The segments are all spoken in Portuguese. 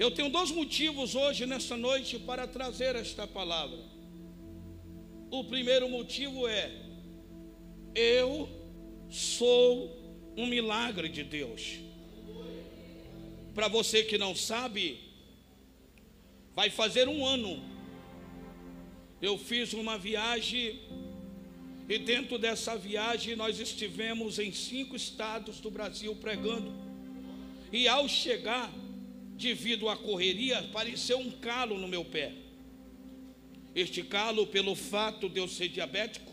Eu tenho dois motivos hoje, nessa noite, para trazer esta palavra. O primeiro motivo é: eu sou um milagre de Deus. Para você que não sabe, vai fazer um ano. Eu fiz uma viagem, e dentro dessa viagem nós estivemos em 5 estados do Brasil pregando. E ao chegar, devido à correria, apareceu um calo no meu pé. Este calo, pelo fato de eu ser diabético,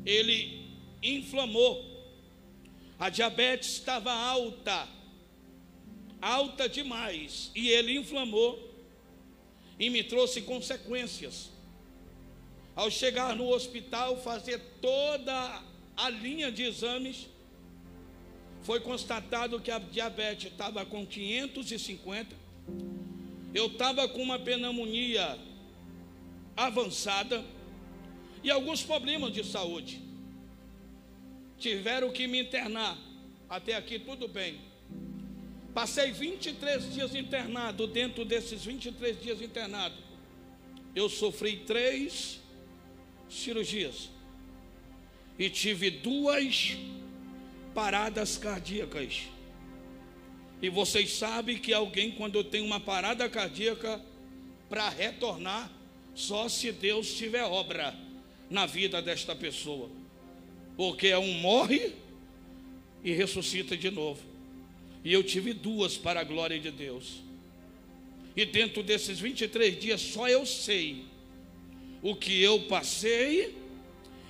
ele inflamou. A diabetes estava alta demais, e ele inflamou e me trouxe consequências. Ao chegar no hospital, fazer toda a linha de exames, foi constatado que a diabetes estava com 550, eu estava com uma pneumonia avançada e alguns problemas de saúde. Tiveram que me internar. Até aqui tudo bem. Passei 23 dias internado. Dentro desses 23 dias internado, eu sofri 3 cirurgias e tive 2 paradas cardíacas. E vocês sabem que alguém, quando tem uma parada cardíaca, para retornar, só se Deus tiver obra na vida desta pessoa, porque um morre e ressuscita de novo. E eu tive 2 para a glória de Deus. E dentro desses 23 dias, só eu sei o que eu passei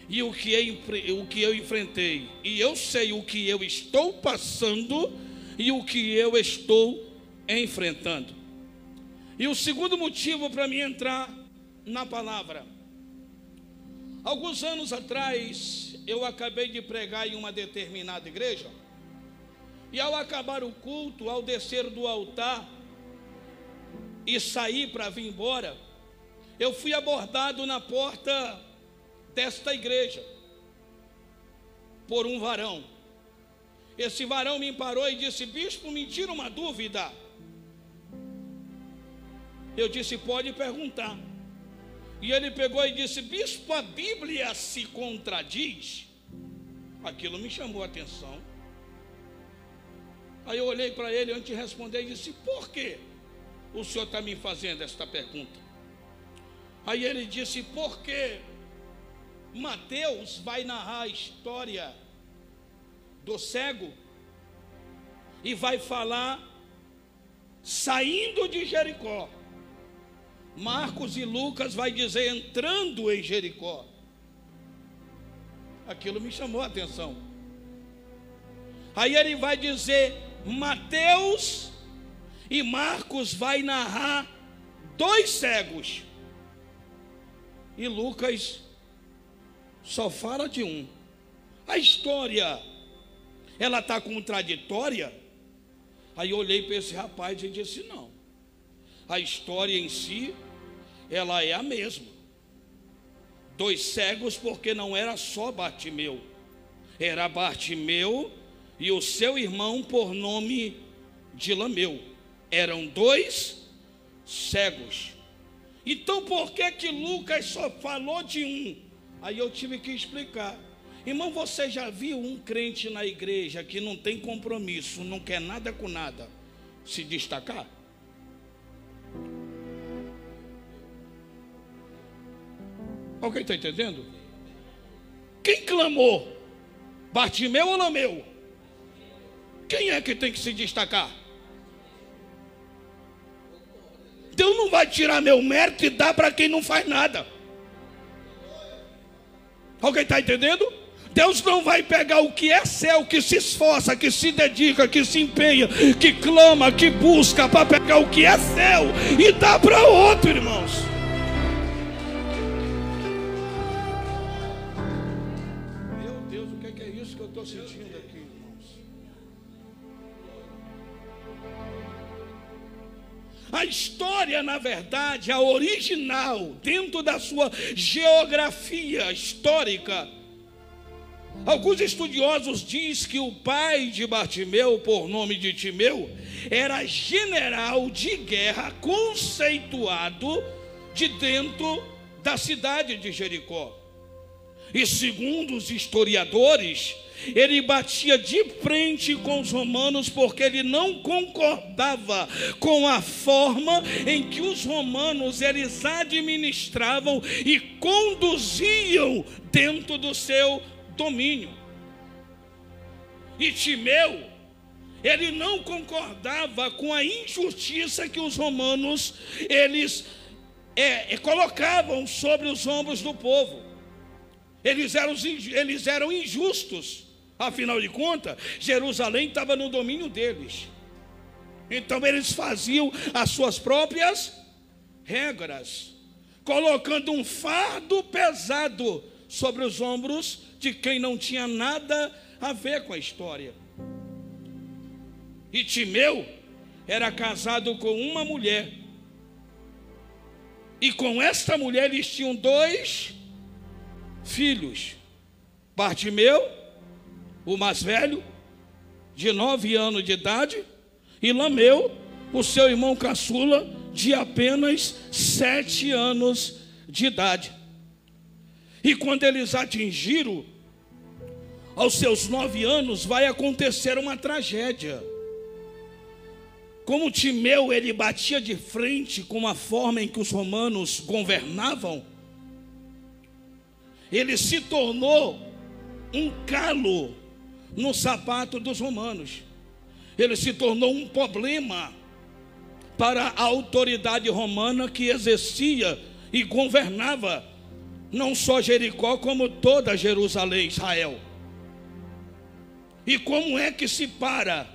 e o que eu enfrentei. E eu sei o que eu estou passando e o que eu estou enfrentando. E o segundo motivo para mim entrar na palavra: alguns anos atrás, eu acabei de pregar em uma determinada igreja. E ao acabar o culto, ao descer do altar e sair para vir embora, eu fui abordado na porta desta igreja por um varão. Esse varão me parou e disse: bispo, me tira uma dúvida. Eu disse: pode perguntar. E ele pegou e disse: bispo, a Bíblia se contradiz? Aquilo me chamou a atenção. Aí eu olhei para ele antes de responder e disse: por que o senhor está me fazendo esta pergunta? Aí ele disse: porque Mateus vai narrar a história do cego e vai falar saindo de Jericó. Marcos e Lucas vai dizer entrando em Jericó. Aquilo me chamou a atenção. Aí ele vai dizer Mateus e Marcos vai narrar 2 cegos e Lucas só fala de um. A história, ela está contraditória? Aí eu olhei para esse rapaz e disse: não, a história em si, ela é a mesma. 2 cegos, porque não era só Bartimeu, era Bartimeu e o seu irmão por nome Dilameu. Eram 2 cegos. Então por que Lucas só falou de um? Aí eu tive que explicar. Irmão, você já viu um crente na igreja que não tem compromisso, não quer nada com nada, se destacar? Alguém está entendendo? Quem clamou? Bartimeu ou Lameu? Quem é que tem que se destacar? Deus não vai tirar meu mérito e dar para quem não faz nada. Alguém está entendendo? Deus não vai pegar o que é seu, que se esforça, que se dedica, que se empenha, que clama, que busca, para pegar o que é seu e dar para outro, irmãos. Meu Deus, o que é isso que eu estou sentindo aqui, irmãos? A história, na verdade, a original, dentro da sua geografia histórica, Alguns estudiosos dizem que o pai de Bartimeu, por nome de Timeu, era general de guerra conceituado de dentro da cidade de Jericó. E segundo os historiadores, ele batia de frente com os romanos porque ele não concordava com a forma em que os romanos eles administravam e conduziam dentro do seu domínio. E Timeu, ele não concordava com a injustiça que os romanos eles colocavam sobre os ombros do povo. Eles eram injustos. Afinal de contas, Jerusalém estava no domínio deles. Então eles faziam as suas próprias regras, colocando um fardo pesado sobre os ombros de quem não tinha nada a ver com a história. E Timeu era casado com uma mulher. E com esta mulher eles tinham 2 filhos. Bartimeu, o mais velho, de 9 anos de idade, e Lameu, o seu irmão caçula, de apenas 7 anos de idade. E quando eles atingiram aos seus 9 anos, vai acontecer uma tragédia. Como Timeu ele batia de frente com a forma em que os romanos governavam, ele se tornou um calo no sapato dos romanos. Ele se tornou um problema para a autoridade romana que exercia e governava não só Jericó, como toda Jerusalém, Israel. E como é que se para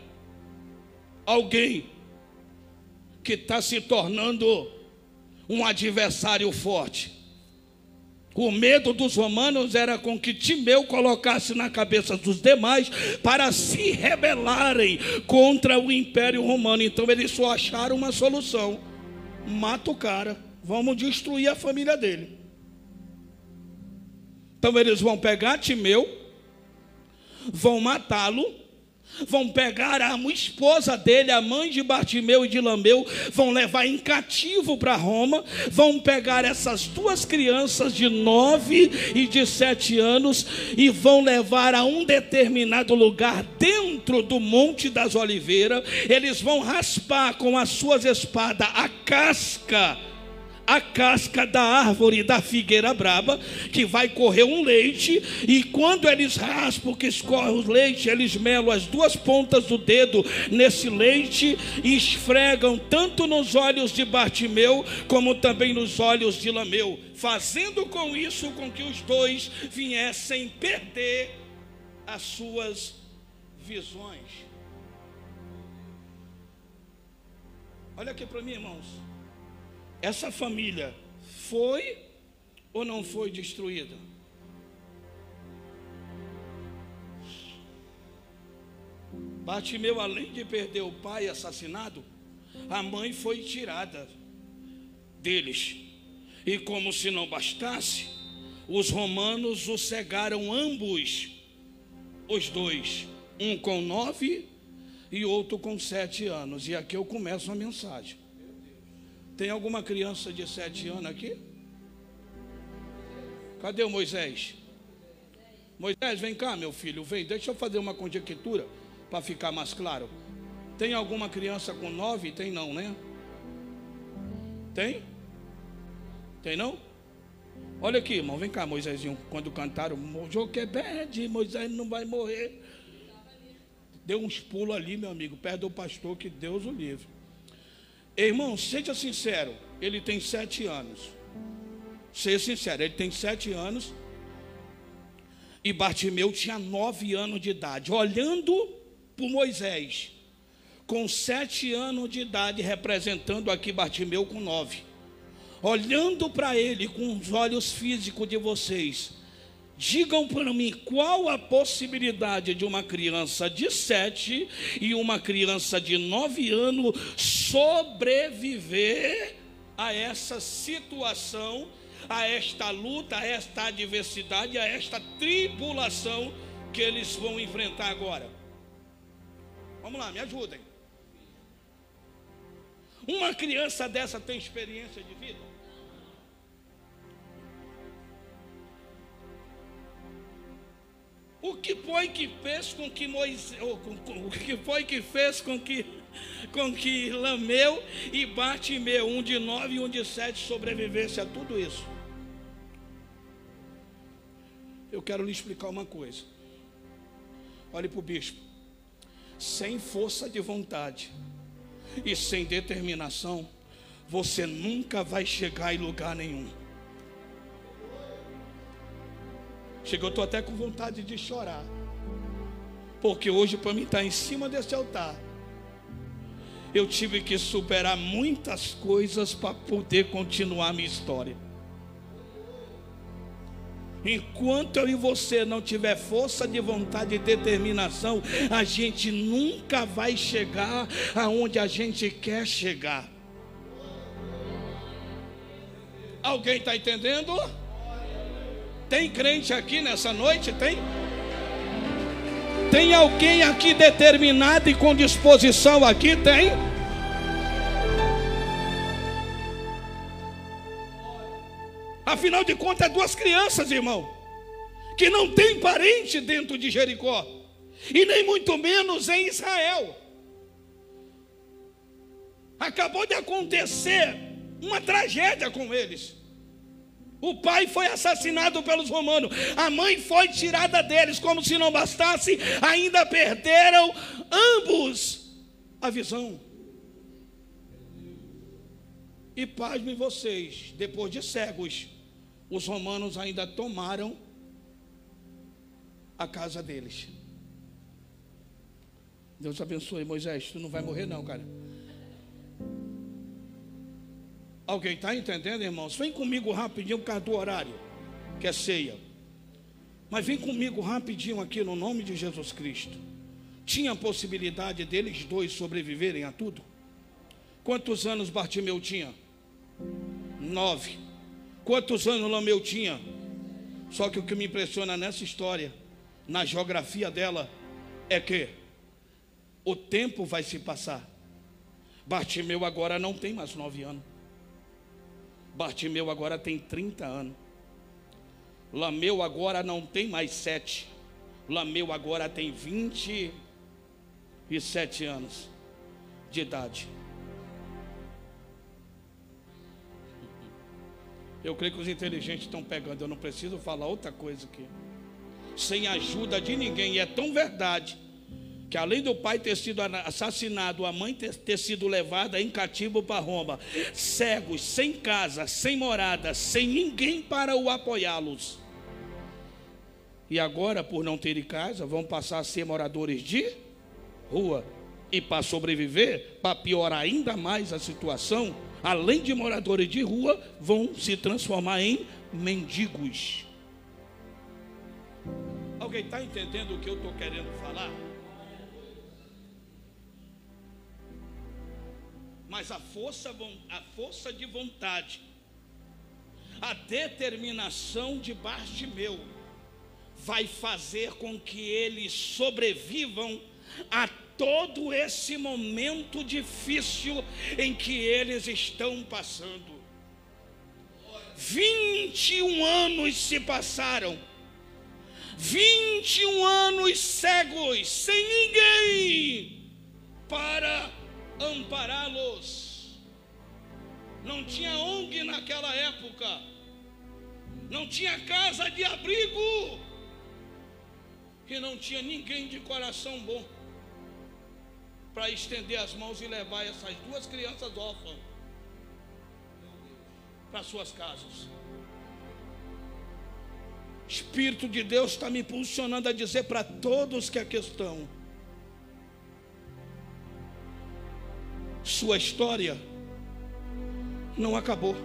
alguém que está se tornando um adversário forte? O medo dos romanos era com que Timeu colocasse na cabeça dos demais para se rebelarem contra o Império Romano. Então eles só acharam uma solução: mata o cara, vamos destruir a família dele. Então eles vão pegar Timeu, vão matá-lo, vão pegar a esposa dele, a mãe de Bartimeu e de Lameu, vão levar em cativo para Roma, vão pegar essas 2 crianças de 9 e de 7 anos e vão levar a um determinado lugar dentro do Monte das Oliveiras. Eles vão raspar com as suas espadas a casca da árvore da figueira braba, que vai correr um leite, e quando eles raspam, que escorre o leite, eles melam as 2 pontas do dedo nesse leite e esfregam tanto nos olhos de Bartimeu como também nos olhos de Lameu, fazendo com isso com que os 2 viessem perder as suas visões. Olha aqui para mim, irmãos. Essa família foi ou não foi destruída? Bartimeu, além de perder o pai assassinado, a mãe foi tirada deles. E como se não bastasse, os romanos o cegaram ambos, os 2, um com 9 e outro com 7 anos. E aqui eu começo a mensagem. Tem alguma criança de 7 anos aqui? Cadê o Moisés? Moisés, vem cá, meu filho, vem. Deixa eu fazer uma conjectura para ficar mais claro. Tem alguma criança com 9? Tem não, né? Tem? Tem não? Olha aqui, irmão, vem cá, Moisésinho. Quando cantaram, Moisés não vai morrer. Deu uns pulos ali, meu amigo, perto do pastor, que Deus o livre. Irmão, seja sincero, ele tem 7 anos. Seja sincero, ele tem 7 anos. E Bartimeu tinha 9 anos de idade. Olhando para Moisés, com 7 anos de idade, representando aqui Bartimeu com 9. Olhando para ele com os olhos físicos de vocês, digam para mim qual a possibilidade de uma criança de 7 e uma criança de 9 anos sobreviver a essa situação, a esta luta, a esta adversidade, a esta tribulação que eles vão enfrentar agora? Vamos lá, me ajudem. Uma criança dessa tem experiência de vida? O que foi que fez com que o que foi que fez com que Lameu e Bartimeu, um de 9 e um de 7, sobrevivesse a tudo isso? Eu quero lhe explicar uma coisa. Olhe para o bispo. Sem força de vontade e sem determinação, você nunca vai chegar em lugar nenhum. Chegou, eu estou até com vontade de chorar, porque hoje, para mim estar em cima desse altar, eu tive que superar muitas coisas para poder continuar a minha história. Enquanto eu e você não tiver força de vontade e determinação, a gente nunca vai chegar aonde a gente quer chegar. Alguém está entendendo? Tem crente aqui nessa noite? Tem? Tem alguém aqui determinado e com disposição aqui? Tem? Afinal de contas, 2 crianças, irmão, que não tem parente dentro de Jericó, e nem muito menos em Israel. Acabou de acontecer uma tragédia com eles. O pai foi assassinado pelos romanos, a mãe foi tirada deles. Como se não bastasse, ainda perderam ambos a visão. E pasmem vocês, depois de cegos, os romanos ainda tomaram a casa deles. Deus abençoe. Moisés, tu não vai morrer não, cara. Alguém está entendendo, irmãos? Vem comigo rapidinho por causa do horário, que é ceia. Mas vem comigo rapidinho aqui no nome de Jesus Cristo. Tinha a possibilidade deles 2 sobreviverem a tudo? Quantos anos Bartimeu tinha? 9. Quantos anos Lameu tinha? Só que o que me impressiona nessa história, na geografia dela, é que o tempo vai se passar. Bartimeu agora não tem mais 9 anos. Bartimeu agora tem 30 anos. Lameu agora não tem mais 7. Lameu agora tem 27 anos de idade. Eu creio que os inteligentes estão pegando. Eu não preciso falar outra coisa aqui. Sem ajuda de ninguém. E é tão verdade que além do pai ter sido assassinado, a mãe ter sido levada em cativo para Roma, cegos, sem casa, sem morada, sem ninguém para o apoiá-los. E agora, por não terem casa, vão passar a ser moradores de rua. E para sobreviver, para piorar ainda mais a situação, além de moradores de rua, vão se transformar em mendigos. Alguém está entendendo o que eu estou querendo falar? Mas a força de vontade, a determinação de Bartimeu vai fazer com que eles sobrevivam a todo esse momento difícil em que eles estão passando. 21 anos se passaram, 21 anos cegos, sem ninguém para ampará-los. Não tinha ONG naquela época, não tinha casa de abrigo, e não tinha ninguém de coração bom para estender as mãos e levar essas 2 crianças órfãs para suas casas. Espírito de Deus está me impulsionando a dizer para todos que aqui estão: sua história não acabou.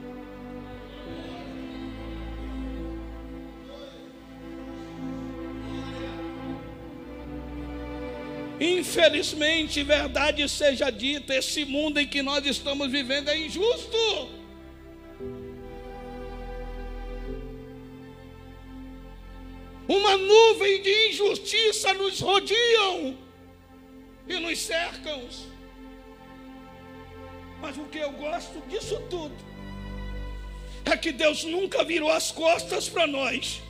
Infelizmente, verdade seja dita, esse mundo em que nós estamos vivendo é injusto. Uma nuvem de injustiça nos rodeiam e nos cercam. Mas o que eu gosto disso tudo é que Deus nunca virou as costas para nós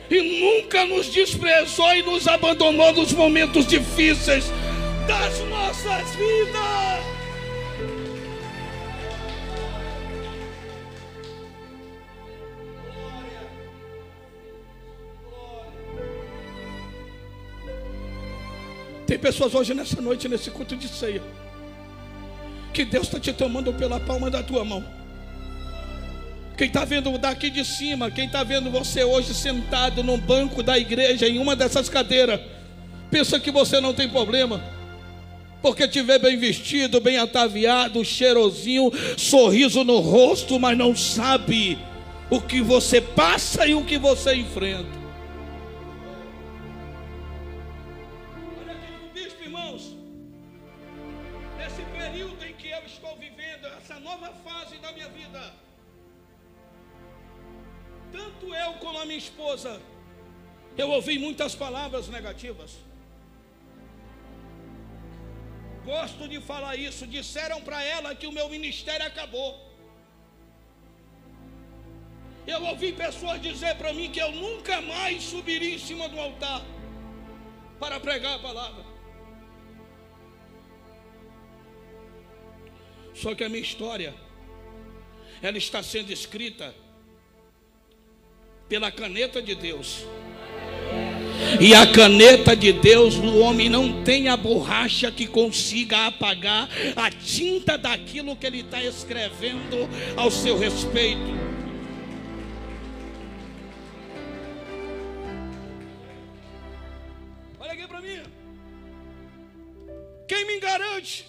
e nunca nos desprezou e nos abandonou nos momentos difíceis das nossas vidas. Tem pessoas hoje nessa noite, nesse culto de ceia, que Deus está te tomando pela palma da tua mão. Quem está vendo daqui de cima, quem está vendo você hoje sentado no banco da igreja, em uma dessas cadeiras, pensa que você não tem problema, porque te vê bem vestido, bem ataviado, cheirosinho, sorriso no rosto, mas não sabe o que você passa e o que você enfrenta. Olha aqui para o bispo, irmãos. Nesse período em que eu estou vivendo, essa nova fase da minha vida, tanto eu como a minha esposa, eu ouvi muitas palavras negativas. Gosto de falar isso. Disseram para ela que o meu ministério acabou. Eu ouvi pessoas dizer para mim que eu nunca mais subiria em cima do altar para pregar a palavra. Só que a minha história, ela está sendo escrita pela caneta de Deus. E a caneta de Deus, o homem não tem a borracha que consiga apagar a tinta daquilo que ele está escrevendo ao seu respeito. Olha aqui para mim. Quem me garante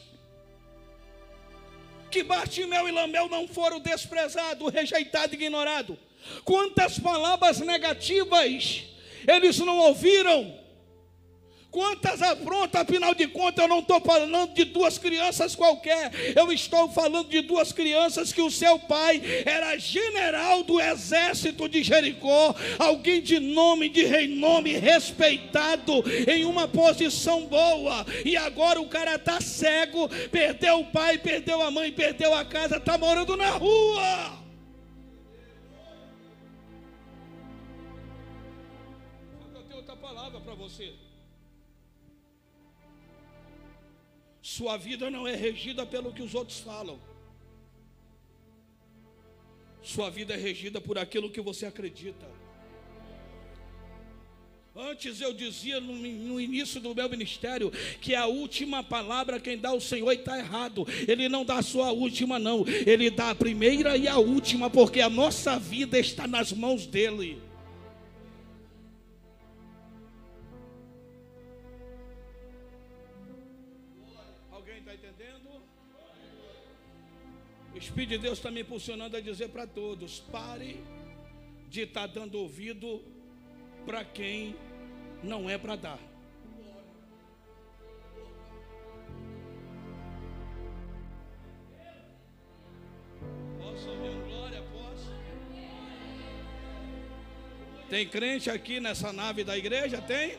que Bartimeu e Lameu não foram desprezados, rejeitados, ignorados? Quantas palavras negativas eles não ouviram? Quantas afrontas? Afinal de contas, eu não estou falando de duas crianças qualquer. Eu estou falando de duas crianças que o seu pai era general do exército de Jericó, alguém de nome, de renome, respeitado, em uma posição boa. E agora o cara está cego, perdeu o pai, perdeu a mãe, perdeu a casa, está morando na rua. Outra palavra para você. Sua vida não é regida pelo que os outros falam. Sua vida é regida por aquilo que você acredita. Antes eu dizia no início do meu ministério que a última palavra quem dá o Senhor, e está errado. Ele não dá só a última não, Ele dá a primeira e a última, porque a nossa vida está nas mãos dEle. Está entendendo? O Espírito de Deus está me impulsionando a dizer para todos: pare de estar dando ouvido para quem não é para dar. Posso ouvir um glória? Posso? Tem crente aqui nessa nave da igreja? Tem?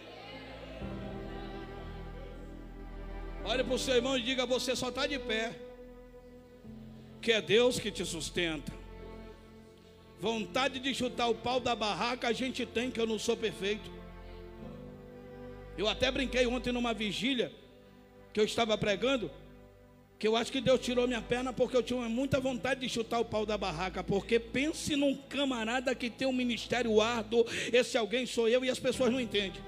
Olha para o seu irmão e diga: você só está de pé, que é Deus que te sustenta. Vontade de chutar o pau da barraca a gente tem, que eu não sou perfeito. Eu até brinquei ontem numa vigília que eu estava pregando, que eu acho que Deus tirou minha perna porque eu tinha muita vontade de chutar o pau da barraca. Porque pense num camarada que tem um ministério árduo, esse alguém sou eu, e as pessoas não entendem.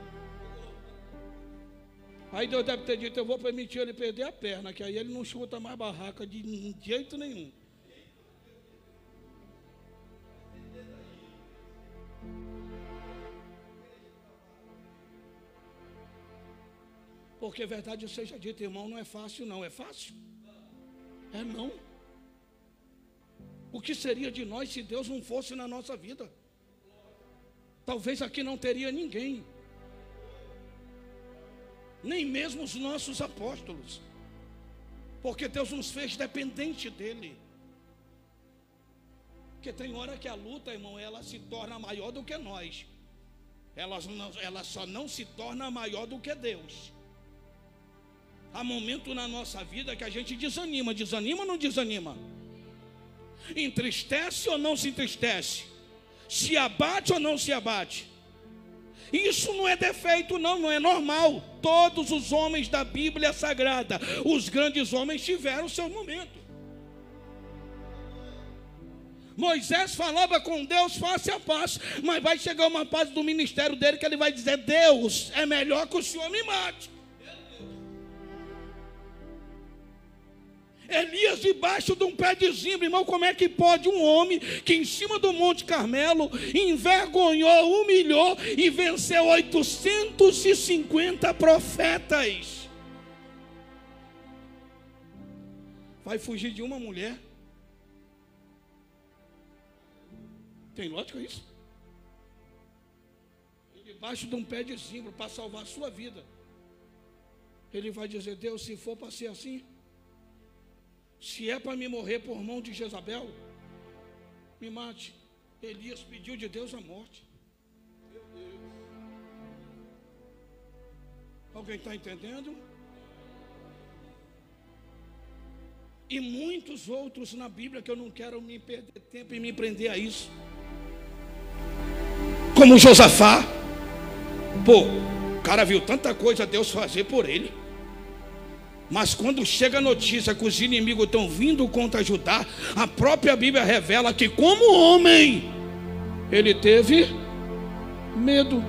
Aí Deus deve ter dito: eu vou permitir ele perder a perna, que aí ele não chuta mais barraca de jeito nenhum. Porque verdade seja dita, irmão, não é fácil não. É fácil? É não. O que seria de nós se Deus não fosse na nossa vida? Talvez aqui não teria ninguém, nem mesmo os nossos apóstolos, porque Deus nos fez dependente dEle. Porque tem hora que a luta, irmão, ela se torna maior do que nós. ela só não se torna maior do que Deus. Há momento na nossa vida que a gente desanima. Desanima ou não desanima? Entristece ou não se entristece? Se abate ou não se abate? Isso não é defeito, não é normal. Todos os homens da Bíblia Sagrada, os grandes homens, tiveram seu momento. Moisés falava com Deus face a face, mas vai chegar uma fase do ministério dele que ele vai dizer: Deus, é melhor que o Senhor me mate. Elias debaixo de um pé de zimbro. Irmão, como é que pode um homem que em cima do Monte Carmelo envergonhou, humilhou e venceu 850 profetas, vai fugir de uma mulher? Tem lógica isso? Debaixo de um pé de zimbro para salvar a sua vida. Ele vai dizer: Deus, se for para ser assim, se é para me morrer por mão de Jezabel, me mate. Elias pediu de Deus a morte. Alguém está entendendo? E muitos outros na Bíblia que eu não quero me perder tempo e me prender a isso. Como Josafá. Pô, o cara viu tanta coisa Deus fazer por ele. Mas quando chega a notícia que os inimigos estão vindo contra Judá, a própria Bíblia revela que, como homem, ele teve medo.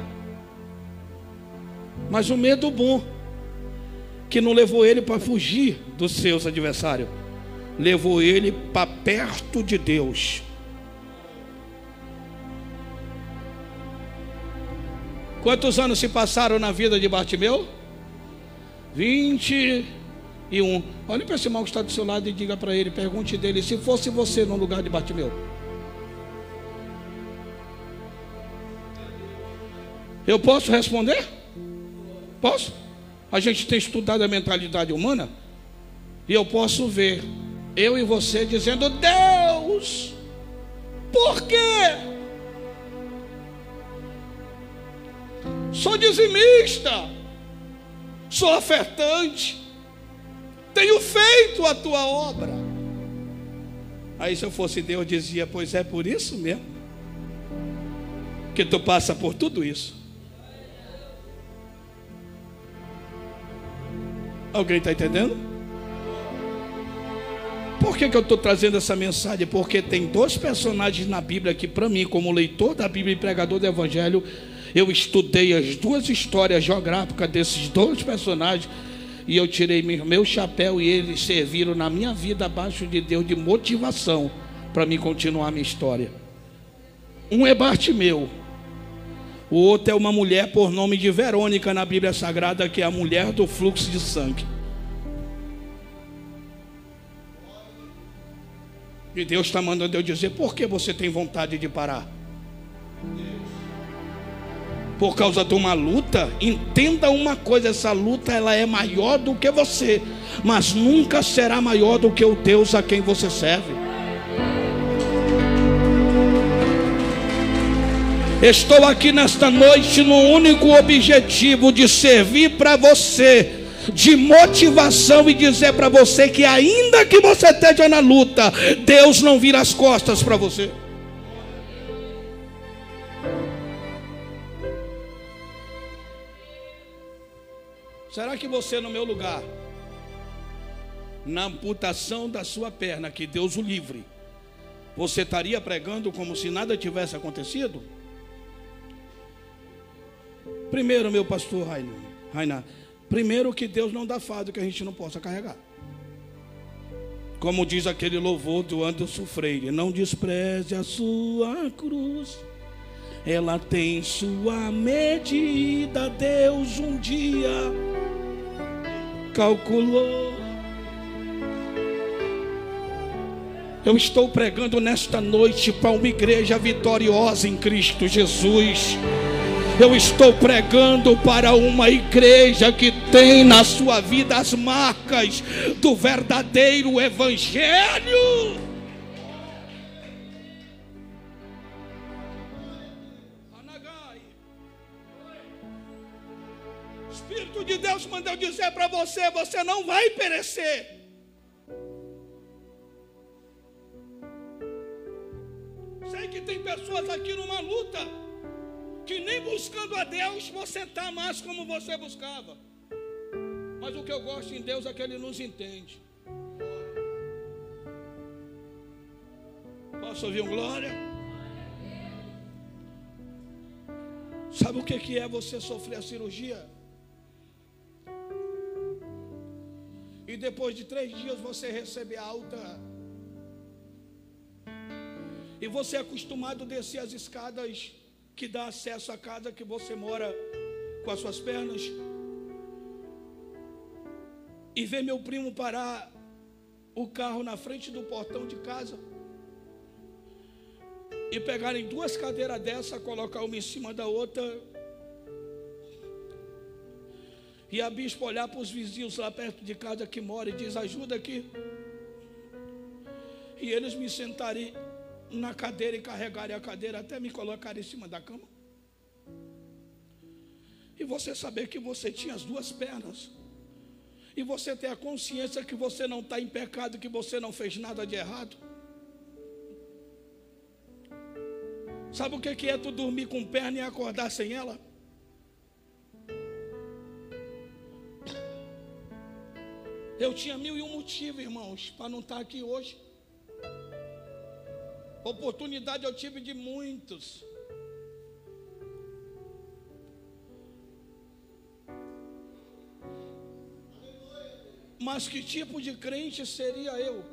Mas um medo bom, que não levou ele para fugir dos seus adversários, levou ele para perto de Deus. Quantos anos se passaram na vida de Bartimeu? 21. Olhe para esse irmão que está do seu lado e diga para ele, pergunte dele: se fosse você no lugar de Bartimeu? Eu posso responder? Posso? A gente tem estudado a mentalidade humana e eu posso ver eu e você dizendo: Deus, por quê? Sou dizimista, sou ofertante, tenho feito a tua obra. Aí, se eu fosse Deus, eu dizia: pois é por isso mesmo que tu passa por tudo isso. Alguém está entendendo? Por que eu estou trazendo essa mensagem? Porque tem dois personagens na Bíblia que, para mim, como leitor da Bíblia e pregador do Evangelho, eu estudei as duas histórias geográficas desses dois personagens e eu tirei meu chapéu e eles serviram na minha vida abaixo de Deus de motivação para mim continuar a minha história. Um é Bartimeu, o outro é uma mulher por nome de Verônica na Bíblia Sagrada, que é a mulher do fluxo de sangue. E Deus está mandando eu dizer: por que você tem vontade de parar? Por causa de uma luta? Entenda uma coisa: essa luta ela é maior do que você, mas nunca será maior do que o Deus a quem você serve. Estou aqui nesta noite no único objetivo de servir para você, de motivação, e dizer para você que ainda que você esteja na luta, Deus não vira as costas para você. Será que você, no meu lugar, na amputação da sua perna, que Deus o livre, você estaria pregando como se nada tivesse acontecido? Primeiro, meu pastor Rainar, primeiro que Deus não dá fardo que a gente não possa carregar. Como diz aquele louvor do Anderson Freire: não despreze a sua cruz, ela tem sua medida. Deus um dia calculou. Eu estou pregando nesta noite para uma igreja vitoriosa em Cristo Jesus. Eu estou pregando para uma igreja que tem na sua vida as marcas do verdadeiro Evangelho. Deus manda eu dizer para você, você não vai perecer. Sei que tem pessoas aqui numa luta, que nem buscando a Deus você está mais como você buscava. Mas o que eu gosto em Deus é que Ele nos entende. Posso ouvir um glória? Sabe o que é você sofrer a cirurgia? E depois de 3 dias você receber alta. E você é acostumado a descer as escadas que dá acesso à casa que você mora com as suas pernas. E ver meu primo parar o carro na frente do portão de casa. E pegarem 2 cadeiras dessa, colocar uma em cima da outra. E a bispa olhar para os vizinhos lá perto de casa que mora e diz, ajuda aqui. E eles me sentarem na cadeira e carregarem a cadeira até me colocar em cima da cama. E você saber que você tinha as 2 pernas. E você ter a consciência que você não está em pecado, que você não fez nada de errado. Sabe o que é tu dormir com perna e acordar sem ela? Eu tinha 1001 motivos, irmãos, para não estar aqui hoje. Oportunidade eu tive de muitos. Mas que tipo de crente seria eu?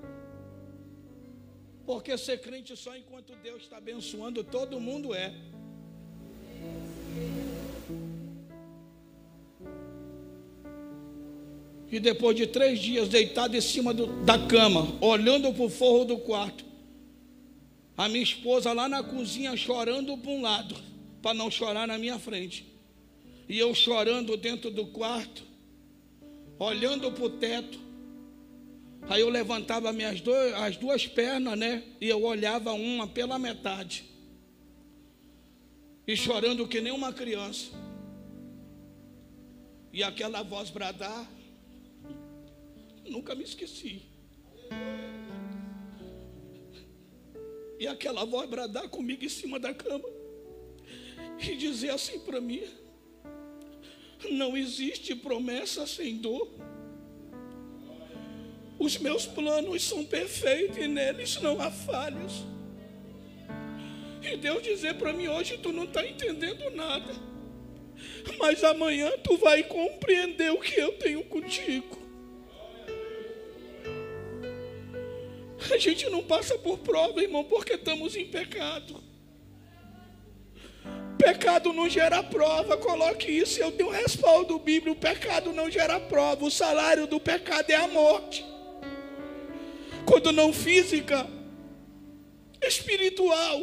Porque ser crente só enquanto Deus está abençoando, todo mundo é. E depois de 3 dias deitado em cima da cama, olhando para o forro do quarto, a minha esposa lá na cozinha chorando para um lado, para não chorar na minha frente. E eu chorando dentro do quarto, olhando para o teto. Aí eu levantava as 2 pernas, né? E eu olhava uma pela metade. E chorando que nem uma criança. E aquela voz bradar, nunca me esqueci. E aquela voz bradar comigo em cima da cama. E dizer assim para mim, não existe promessa sem dor. Os meus planos são perfeitos e neles não há falhas. E Deus dizer para mim hoje, tu não está entendendo nada. Mas amanhã tu vai compreender o que eu tenho contigo. A gente não passa por prova, irmão, porque estamos em pecado. Pecado não gera prova, coloque isso, eu tenho respaldo bíblico. O pecado não gera prova, o salário do pecado é a morte. Quando não física, espiritual.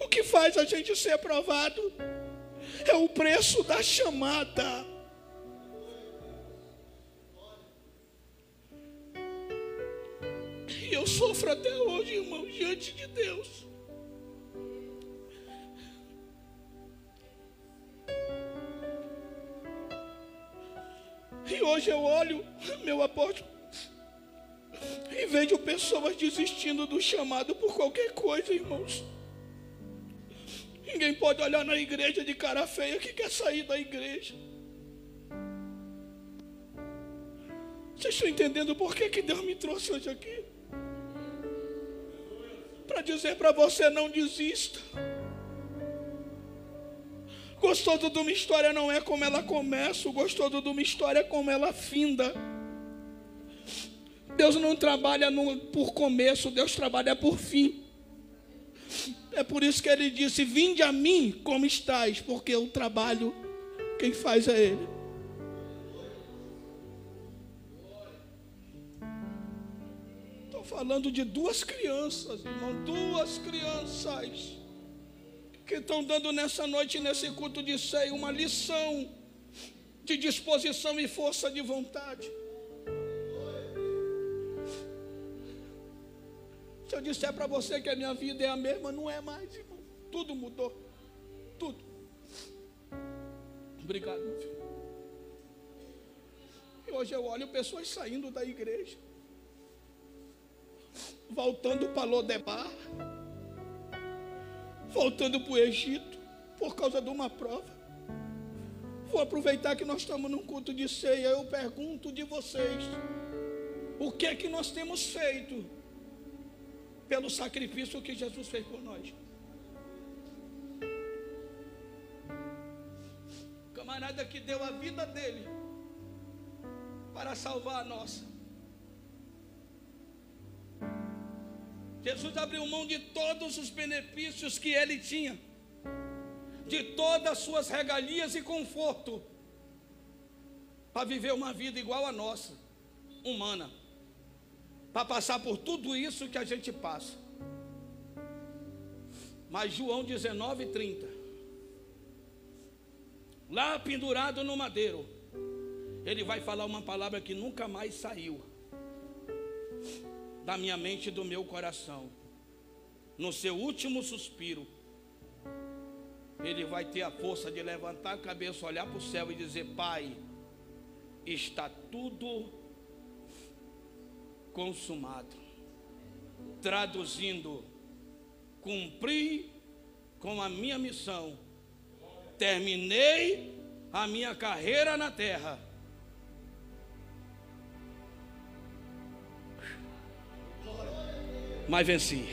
O que faz a gente ser provado é o preço da chamada. E eu sofro até hoje, irmão, diante de Deus. E hoje eu olho, meu apóstolo, e vejo pessoas desistindo do chamado por qualquer coisa, irmãos. Ninguém pode olhar na igreja de cara feia que quer sair da igreja. Vocês estão entendendo por que Deus me trouxe hoje aqui? Para dizer para você, não desista. Gostoso de uma história não é como ela começa, o gostoso de uma história é como ela finda. Deus não trabalha por começo, Deus trabalha por fim. É por isso que Ele disse, vinde a mim como estáis, porque o trabalho, quem faz é Ele. Estou falando de 2 crianças, irmão, 2 crianças que estão dando nessa noite, nesse culto de ceia, uma lição de disposição e força de vontade. Se eu disser para você que a minha vida é a mesma, não é mais, irmão. Tudo mudou. Tudo. Obrigado, meu filho. E hoje eu olho pessoas saindo da igreja, voltando para Lodebar, voltando para o Egito, por causa de uma prova. Vou aproveitar que nós estamos num culto de ceia. Eu pergunto de vocês: o que é que nós temos feito pelo sacrifício que Jesus fez por nós? Camarada que deu a vida dele para salvar a nossa. Jesus abriu mão de todos os benefícios que ele tinha, de todas as suas regalias e conforto, para viver uma vida igual a nossa, humana, para passar por tudo isso que a gente passa. Mas João 19:30, lá pendurado no madeiro, ele vai falar uma palavra que nunca mais saiu da minha mente e do meu coração. No seu último suspiro, ele vai ter a força de levantar a cabeça, olhar para o céu e dizer: Pai, está tudo consumado. Traduzindo, cumpri com a minha missão, terminei a minha carreira na terra. Mas venci.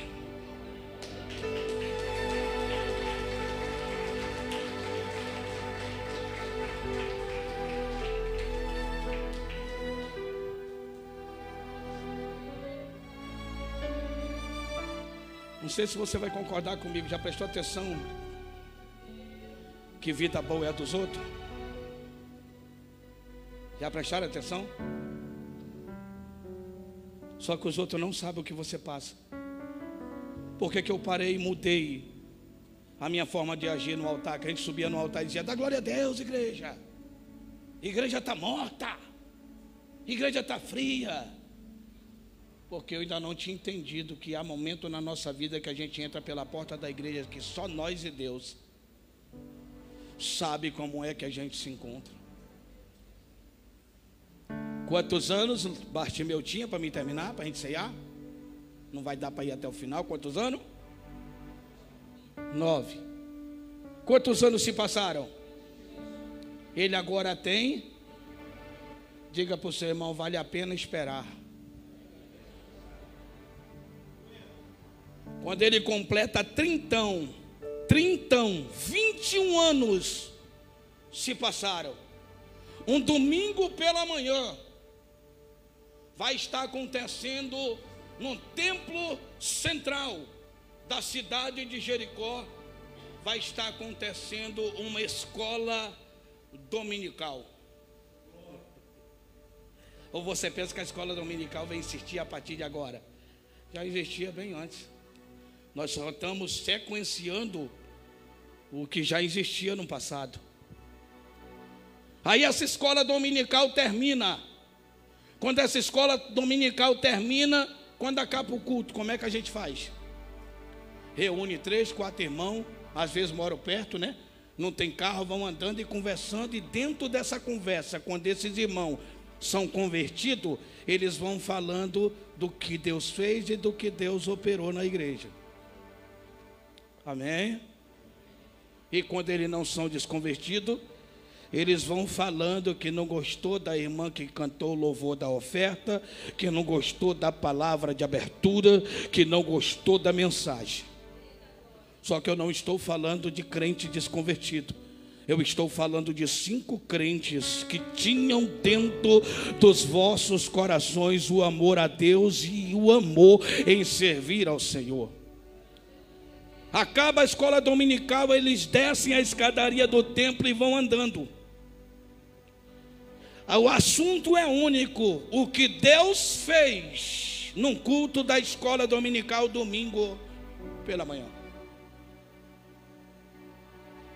Não sei se você vai concordar comigo. Já prestou atenção que vida boa é a dos outros? Já prestaram atenção? Só que os outros não sabem o que você passa. Por que eu parei e mudei a minha forma de agir no altar? Que a gente subia no altar e dizia: dá glória a Deus, igreja. Igreja está morta. Igreja está fria. Porque eu ainda não tinha entendido que há momento na nossa vida que a gente entra pela porta da igreja que só nós e Deus sabe como é que a gente se encontra. Quantos anos Bartimeu tinha para me terminar, para a gente ceiar? Não vai dar para ir até o final. Quantos anos? 9. Quantos anos se passaram? Ele agora tem. Diga para o seu irmão: vale a pena esperar. Quando ele completa 21 anos se passaram. Um domingo pela manhã vai estar acontecendo no templo central da cidade de Jericó, vai estar acontecendo uma escola dominical. Ou você pensa que a escola dominical vai existir a partir de agora? Já existia bem antes. Nós só estamos sequenciando o que já existia no passado. Aí essa escola dominical termina. Quando essa escola dominical termina, quando acaba o culto, como é que a gente faz? Reúne 3, 4 irmãos, às vezes moram perto, né? Não tem carro, vão andando e conversando. E dentro dessa conversa, quando esses irmãos são convertidos, eles vão falando do que Deus fez e do que Deus operou na igreja. Amém? E quando eles não são desconvertidos, eles vão falando que não gostou da irmã que cantou o louvor da oferta, que não gostou da palavra de abertura, que não gostou da mensagem. Só que eu não estou falando de crente desconvertido. Eu estou falando de 5 crentes que tinham dentro dos vossos corações o amor a Deus e o amor em servir ao Senhor. Acaba a escola dominical, eles descem a escadaria do templo e vão andando. O assunto é único: o que Deus fez num culto da escola dominical domingo pela manhã.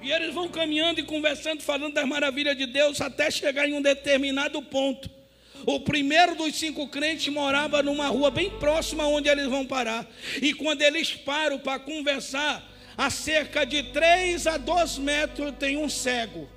E eles vão caminhando e conversando, falando das maravilhas de Deus, até chegar em um determinado ponto. O primeiro dos 5 crentes morava numa rua bem próxima onde eles vão parar. E quando eles param para conversar, a cerca de 3 a 2 metros tem um cego.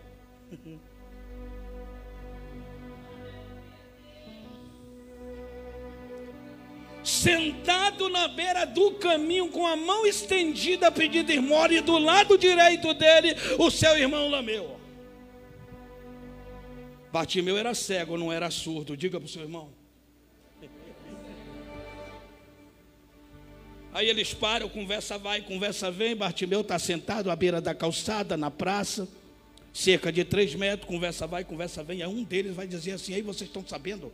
Sentado na beira do caminho, com a mão estendida a pedir esmola, e do lado direito dele, o seu irmão Lameu. Bartimeu era cego, não era surdo. Diga para o seu irmão. Aí eles param, conversa vai, conversa vem. Bartimeu está sentado à beira da calçada, na praça, cerca de 3 metros, conversa vai, conversa vem. Aí um deles vai dizer assim: aí vocês estão sabendo?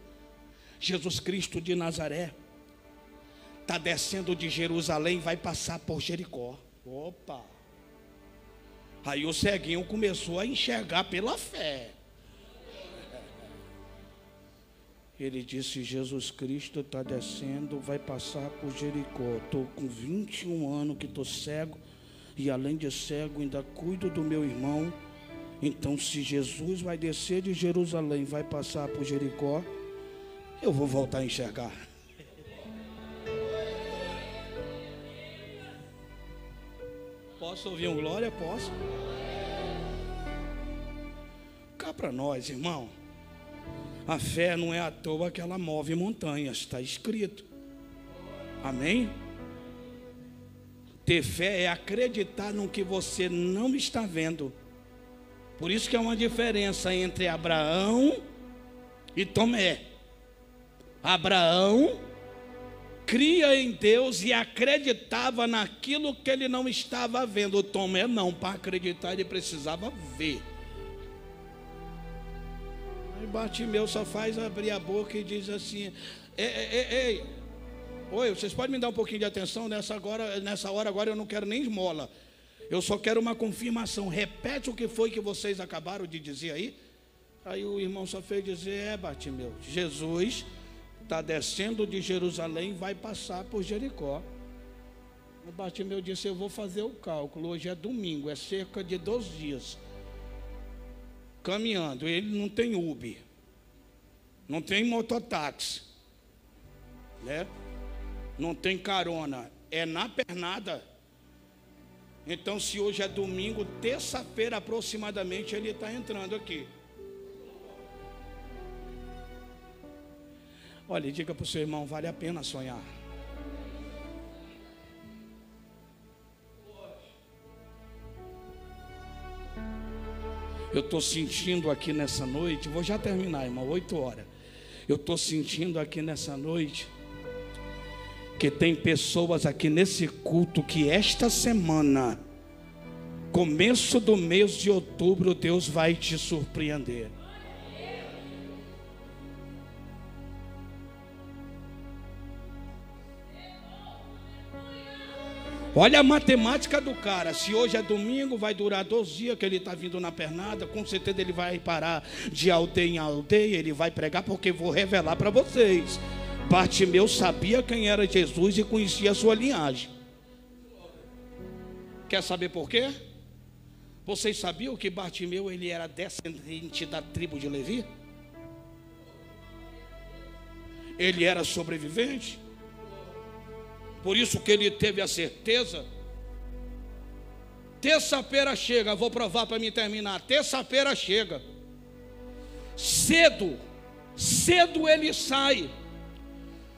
Jesus Cristo de Nazaré está descendo de Jerusalém, vai passar por Jericó. Opa! Aí o ceguinho começou a enxergar pela fé. Ele disse: Jesus Cristo está descendo, vai passar por Jericó. Estou com 21 anos que estou cego, e além de cego ainda cuido do meu irmão. Então, se Jesus vai descer de Jerusalém, vai passar por Jericó, eu vou voltar a enxergar. Posso ouvir um glória? Posso? Cá para nós, irmão. A fé não é à toa que ela move montanhas, está escrito. Amém? Ter fé é acreditar no que você não está vendo. Por isso que há uma diferença entre Abraão e Tomé. Abraão cria em Deus e acreditava naquilo que ele não estava vendo. O Tomé não, para acreditar ele precisava ver. Aí Bartimeu só faz abrir a boca e diz assim: ei, oi, vocês podem me dar um pouquinho de atenção nessa hora agora eu não quero nem esmola. Eu só quero uma confirmação. Repete o que foi que vocês acabaram de dizer aí. Aí o irmão só fez dizer: Bartimeu, Jesus está descendo de Jerusalém, vai passar por Jericó. O Bartimeu disse: eu vou fazer o cálculo, hoje é domingo, é cerca de 12 dias caminhando. Ele não tem Uber, não tem mototáxi, né? Não tem carona, é na pernada. Então, se hoje é domingo, terça-feira aproximadamente ele está entrando aqui. Olha, diga para o seu irmão: vale a pena sonhar. Eu estou sentindo aqui nessa noite, vou já terminar, irmão, 8 horas. Eu estou sentindo aqui nessa noite que tem pessoas aqui nesse culto que esta semana, começo do mês de outubro, Deus vai te surpreender. Olha a matemática do cara. Se hoje é domingo, vai durar 12 dias que ele está vindo na pernada. Com certeza ele vai parar de aldeia em aldeia. Ele vai pregar, porque vou revelar para vocês. Bartimeu sabia quem era Jesus e conhecia a sua linhagem. Quer saber por quê? Vocês sabiam que Bartimeu ele era descendente da tribo de Levi? Ele era sobrevivente. Por isso que ele teve a certeza. Terça-feira chega, vou provar para mim terminar. Terça-feira chega. Cedo ele sai,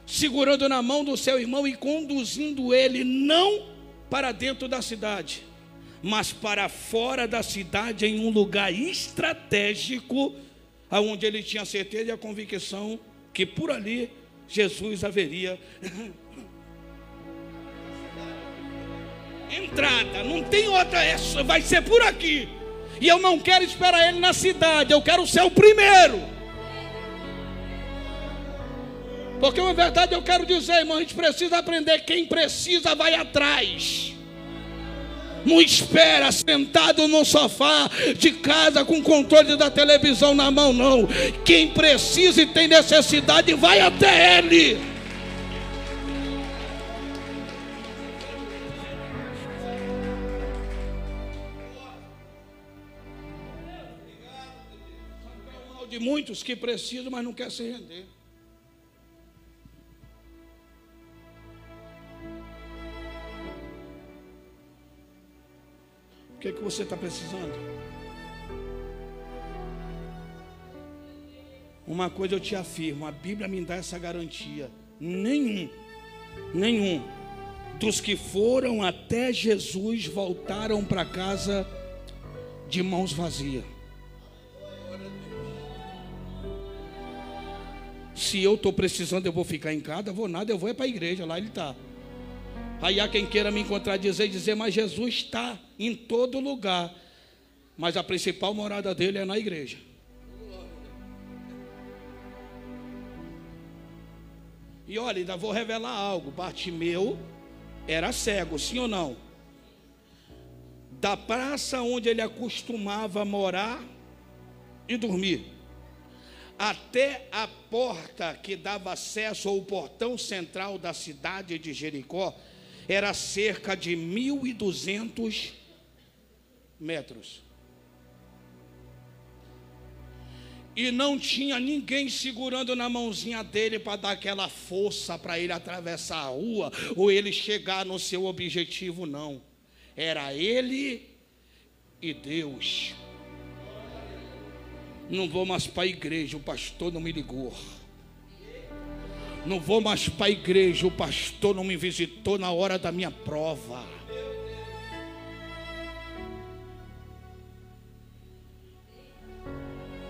segurando na mão do seu irmão e conduzindo ele não para dentro da cidade, mas para fora da cidade, em um lugar estratégico, aonde ele tinha certeza e a convicção que por ali Jesus haveria entrada. Não tem outra, vai ser por aqui. E eu não quero esperar ele na cidade, eu quero ser o primeiro. Porque uma verdade eu quero dizer, irmão, a gente precisa aprender: quem precisa vai atrás. Não espera sentado no sofá de casa com o controle da televisão na mão, não. Quem precisa e tem necessidade vai até ele. De muitos que precisam, mas não quer se render. O que é que você está precisando? Uma coisa eu te afirmo, a Bíblia me dá essa garantia: nenhum dos que foram até Jesus voltaram para casa de mãos vazias. Se eu estou precisando, eu vou ficar em casa, vou nada, eu vou para a igreja, lá ele está. Aí há quem queira me dizer, mas Jesus está em todo lugar. Mas a principal morada dele é na igreja. E olha, ainda vou revelar algo. Bartimeu era cego, sim ou não? Da praça onde ele acostumava morar e dormir, até a porta que dava acesso ao portão central da cidade de Jericó, era cerca de 1.200 metros. E não tinha ninguém segurando na mãozinha dele para dar aquela força para ele atravessar a rua ou ele chegar no seu objetivo, não. Era ele e Deus. Não vou mais para a igreja, o pastor não me ligou. Não vou mais para a igreja, o pastor não me visitou na hora da minha prova.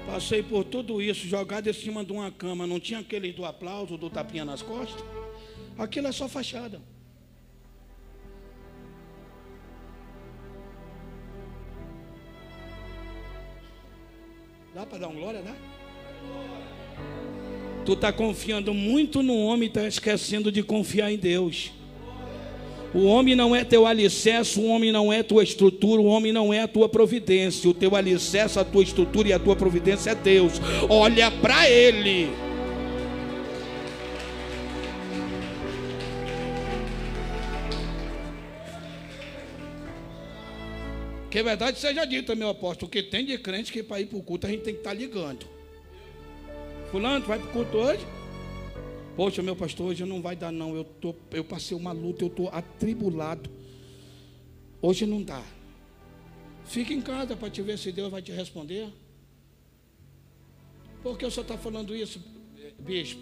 Passei por tudo isso, jogado em cima de uma cama. Não tinha aquele do aplauso, do tapinha nas costas. Aquilo é só fachada. Dá para dar uma glória, dá? Tu está confiando muito no homem e está esquecendo de confiar em Deus. O homem não é teu alicerce, o homem não é tua estrutura, o homem não é a tua providência. O teu alicerce, a tua estrutura e a tua providência é Deus. Olha para Ele. Que verdade seja dita, meu apóstolo, o que tem de crente que para ir para o culto a gente tem que estar ligando. Fulano, tu vai para o culto hoje? Poxa, meu pastor, hoje não vai dar não, eu passei uma luta, eu estou atribulado. Hoje não dá. Fica em casa para te ver se Deus vai te responder. Por que o senhor está falando isso, bispo?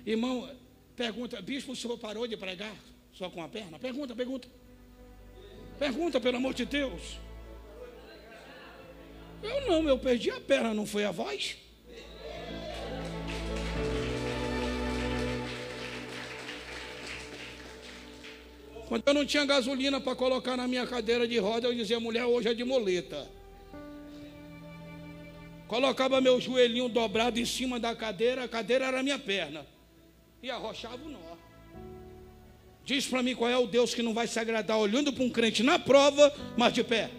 Irmão, pergunta, bispo, o senhor parou de pregar só com a perna? Pergunta. Pergunta, pelo amor de Deus. Eu perdi a perna, não foi a voz? Quando eu não tinha gasolina para colocar na minha cadeira de roda, eu dizia, mulher, hoje é de moleta. Colocava meu joelhinho dobrado em cima da cadeira, a cadeira era a minha perna. E arrochava o nó. Diz para mim qual é o Deus que não vai se agradar olhando para um crente na prova, mas de pé.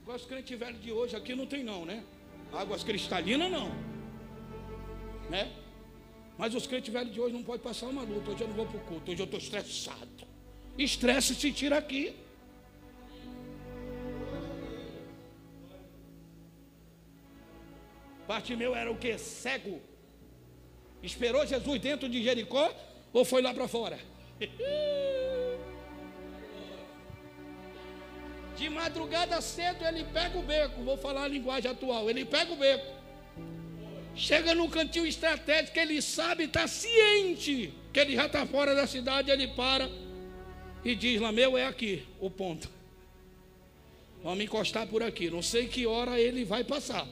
Agora os crentes velhos de hoje aqui não tem não, né? Águas cristalinas não, né? Mas os crentes velhos de hoje não podem passar uma luta. Hoje eu não vou para o culto, hoje eu estou estressado. Estresse se tira aqui. Bartimeu era o que? Cego. Esperou Jesus dentro de Jericó ou foi lá para fora? De madrugada cedo ele pega o beco. Vou falar a linguagem atual. Ele pega o beco. Chega num cantinho estratégico, ele sabe, está ciente que ele já está fora da cidade. Ele para e diz lá, meu, é aqui o ponto. Vamos encostar por aqui. Não sei que hora ele vai passar,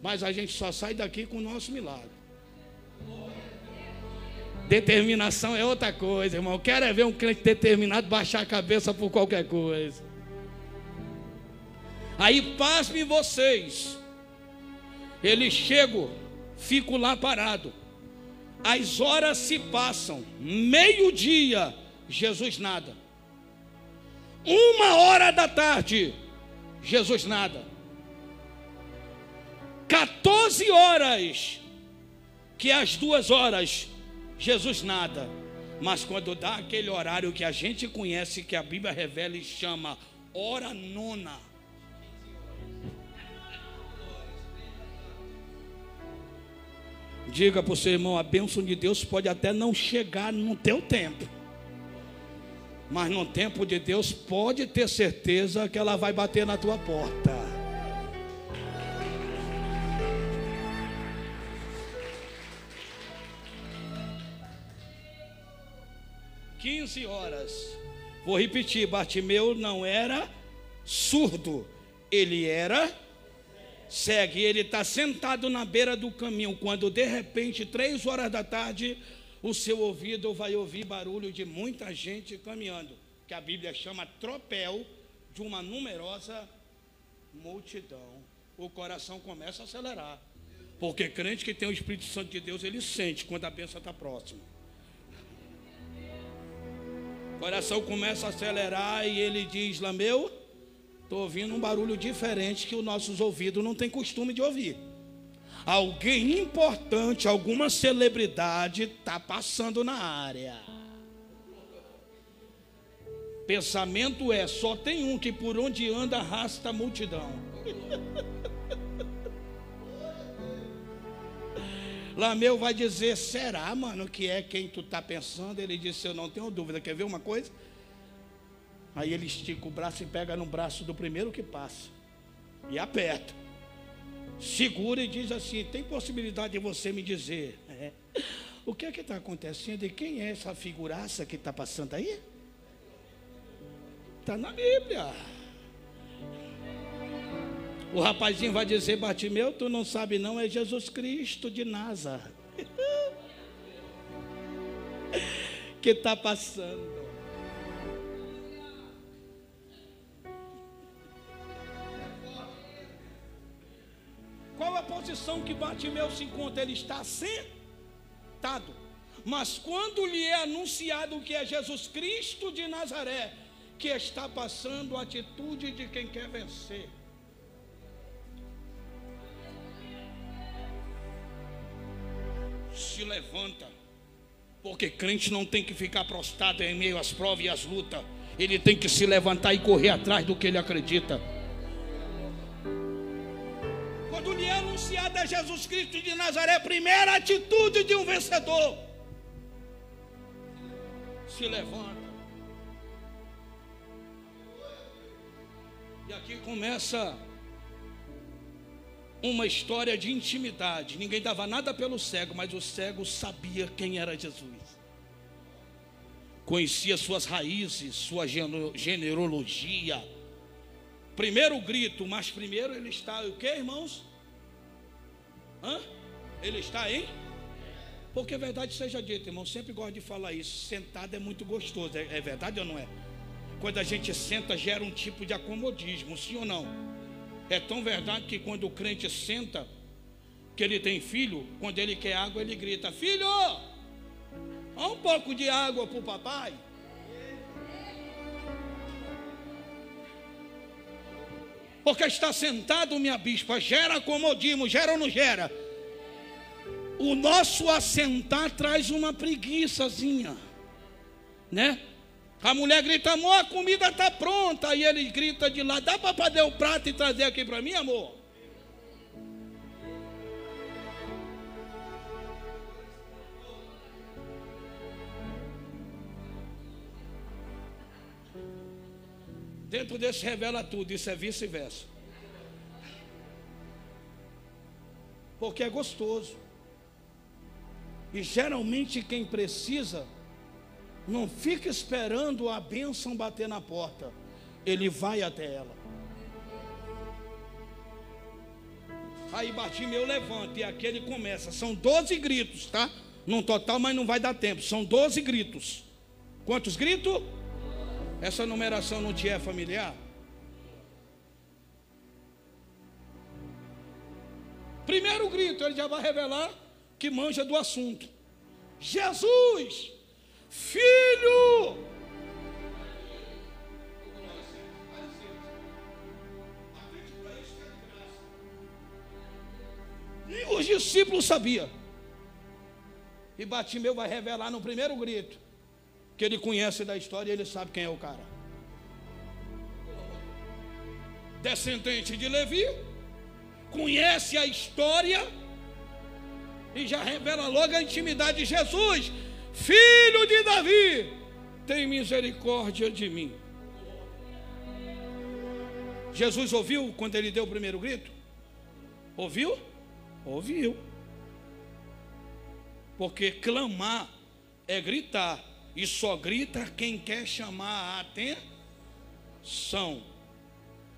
mas a gente só sai daqui com o nosso milagre. Determinação é outra coisa, irmão. Eu quero é ver um crente determinado baixar a cabeça por qualquer coisa. Aí, pasmem vocês. Ele chega, fico lá parado. As horas se passam. Meio-dia, Jesus nada. 1h da tarde, Jesus nada. 14 horas, que é as 2 horas, Jesus nada. Mas quando dá aquele horário que a gente conhece, que a Bíblia revela e chama hora nona, diga para o seu irmão, a bênção de Deus pode até não chegar no teu tempo, Mas no tempo de Deus, pode ter certeza que ela vai bater na tua porta. 15 horas. Vou repetir, Bartimeu não era surdo, ele era cego. Ele está sentado na beira do caminho, quando de repente, 3 horas da tarde, o seu ouvido vai ouvir barulho de muita gente caminhando, que a Bíblia chama tropel de uma numerosa multidão. O coração começa a acelerar, porque crente que tem o Espírito Santo de Deus, ele sente quando a bênção está próxima. O coração começa a acelerar e ele diz: Lameu, estou ouvindo um barulho diferente que os nossos ouvidos não têm costume de ouvir. Alguém importante, alguma celebridade está passando na área. Pensamento é: só tem um que por onde anda arrasta a multidão. Lameu vai dizer: será, mano, que é quem tu está pensando? Ele disse: eu não tenho dúvida. Quer ver uma coisa? Aí ele estica o braço e pega no braço do primeiro que passa e aperta, segura e diz assim: tem possibilidade de você me dizer o que é que está acontecendo e quem é essa figuraça que está passando aí? Está na Bíblia. O rapazinho vai dizer: Bartimeu, tu não sabe não, é Jesus Cristo de Nazaré que está passando. Qual a posição que Bartimeu se encontra? Ele está sentado. Mas quando lhe é anunciado que é Jesus Cristo de Nazaré que está passando, a atitude de quem quer vencer. Se levanta, porque crente não tem que ficar prostrado em meio às provas e às lutas. Ele tem que se levantar e correr atrás do que ele acredita. Quando lhe é anunciado a Jesus Cristo de Nazaré, a primeira atitude de um vencedor: se levanta. E aqui começa uma história de intimidade. Ninguém dava nada pelo cego, mas o cego sabia quem era Jesus. Conhecia suas raízes, sua genealogia. Primeiro grito, mas primeiro ele está o quê, irmãos? Ele está em? Porque verdade seja dita, irmão, sempre gosto de falar isso. Sentado é muito gostoso, é verdade ou não é? Quando a gente senta, gera um tipo de acomodismo, sim ou não? É tão verdade que quando o crente senta, que ele tem filho, quando ele quer água, ele grita: filho, dá um pouco de água para o papai. Porque está sentado, minha bispa, gera acomodismo, gera ou não gera? O nosso assentar traz uma preguiçazinha, né? A mulher grita: amor, a comida está pronta. Aí ele grita de lá: dá para fazer o prato e trazer aqui para mim, amor? Dentro desse revela tudo, isso é vice-versa. Porque é gostoso. E geralmente quem precisa não fica esperando a bênção bater na porta, ele vai até ela. Aí Bartimeu levanta e aqui ele começa. São 12 gritos, tá? Num total, mas não vai dar tempo. São 12 gritos. Quantos gritos? Essa numeração não te é familiar? Primeiro grito, ele já vai revelar que manja do assunto. Jesus, filho. E os discípulos sabiam. E Bartimeu vai revelar no primeiro grito que ele conhece da história e ele sabe quem é o cara. Descendente de Levi, conhece a história e já revela logo a intimidade de Jesus, filho de Davi. tem misericórdia de mim. Jesus ouviu quando ele deu o primeiro grito? Ouviu? Ouviu. Porque clamar é gritar, e só grita quem quer chamar a atenção.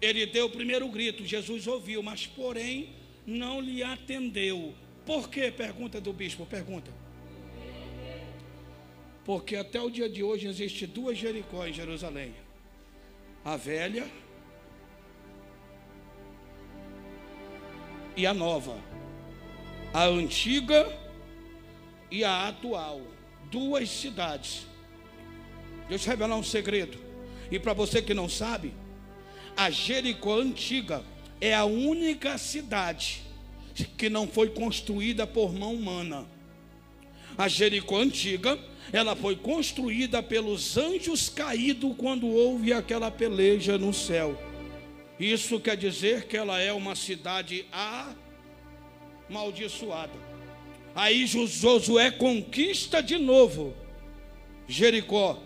Ele deu o primeiro grito, Jesus ouviu, mas porém não lhe atendeu. Por quê? Pergunta do bispo, pergunta. Porque até o dia de hoje existe duas Jericó em Jerusalém: a velha e a nova, a antiga e a atual. Duas cidades. Deixa eu revelar um segredo, e para você que não sabe, a Jericó antiga é a única cidade que não foi construída por mão humana. A Jericó antiga, ela foi construída pelos anjos caídos quando houve aquela peleja no céu. Isso quer dizer que ela é uma cidade amaldiçoada. Aí Josué conquista de novo Jericó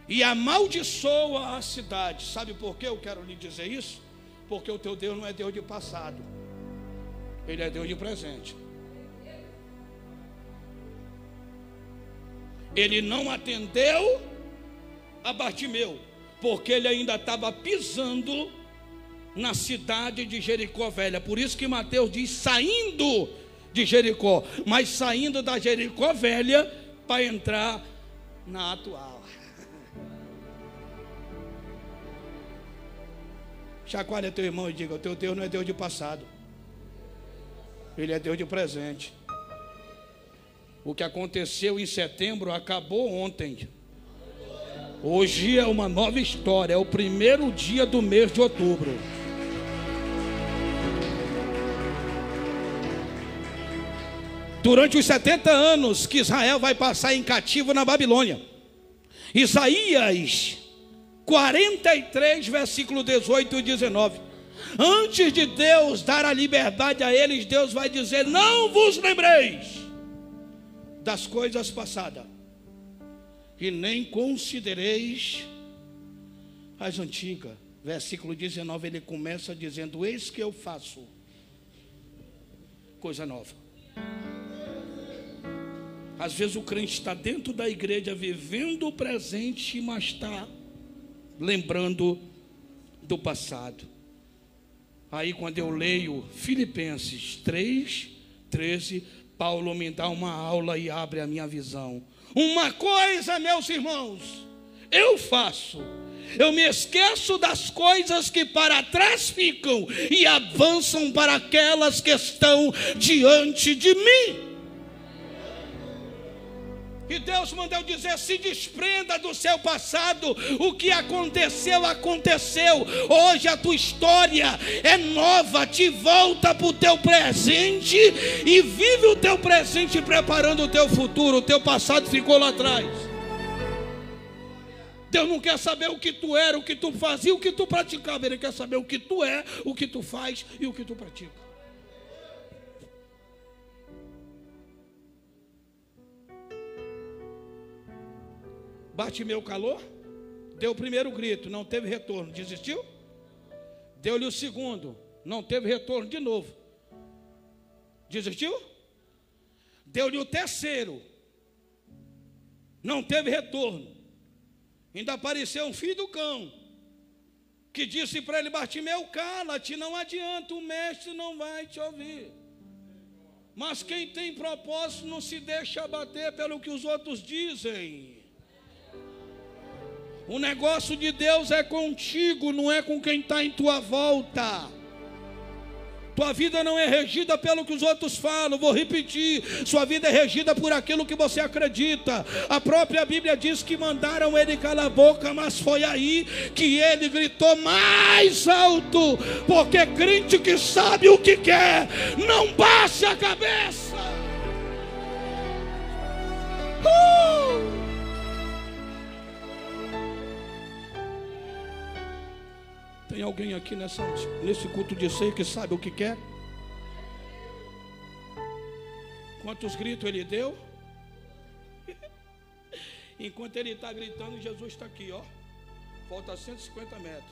e amaldiçoa a cidade. Sabe por que eu quero lhe dizer isso? Porque o teu Deus não é Deus de passado, Ele é Deus de presente. Ele não atendeu a Bartimeu, porque ele ainda estava pisando na cidade de Jericó velha. Por isso que Mateus diz saindo de Jericó, mas saindo da Jericó velha para entrar na atual. Chacoalha teu irmão e diga: o teu Deus não é Deus de passado, Ele é Deus de presente. O que aconteceu em setembro acabou ontem. Hoje é uma nova história, é o primeiro dia do mês de outubro. Durante os 70 anos que Israel vai passar em cativo na Babilônia, Isaías 43, versículo 18 e 19. Antes de Deus dar a liberdade a eles, Deus vai dizer: não vos lembreis das coisas passadas, e nem considereis as antigas. Versículo 19, ele começa dizendo: eis que eu faço coisa nova. Às vezes o crente está dentro da igreja vivendo o presente, mas está lembrando do passado. Aí quando eu leio Filipenses 3:13, Paulo me dá uma aula e abre a minha visão. Uma coisa, meus irmãos, eu faço: eu me esqueço das coisas que para trás ficam e avançam para aquelas que estão diante de mim. E Deus mandou dizer: se desprenda do seu passado. O que aconteceu, aconteceu. Hoje a tua história é nova. Te volta para o teu presente e vive o teu presente preparando o teu futuro. O teu passado ficou lá atrás. Deus não quer saber o que tu era, o que tu fazia, o que tu praticava. Ele quer saber o que tu é, o que tu faz e o que tu pratica. Bartimeu calou, deu o primeiro grito, não teve retorno, desistiu. Deu-lhe o segundo, não teve retorno de novo, desistiu. Deu-lhe o terceiro, não teve retorno. Ainda apareceu um filho do cão, que disse para ele: Bartimeu, cala-te, não adianta, o mestre não vai te ouvir. Mas quem tem propósito não se deixa abater pelo que os outros dizem. O negócio de Deus é contigo, não é com quem está em tua volta. Tua vida não é regida pelo que os outros falam. Vou repetir: sua vida é regida por aquilo que você acredita. A própria Bíblia diz que mandaram ele calar a boca, mas foi aí que ele gritou mais alto, porque crente que sabe o que quer não baixa a cabeça. Tem alguém aqui nesse culto de ceia que sabe o que quer? Quantos gritos ele deu? Enquanto ele está gritando, Jesus está aqui, ó. Falta 150 metros.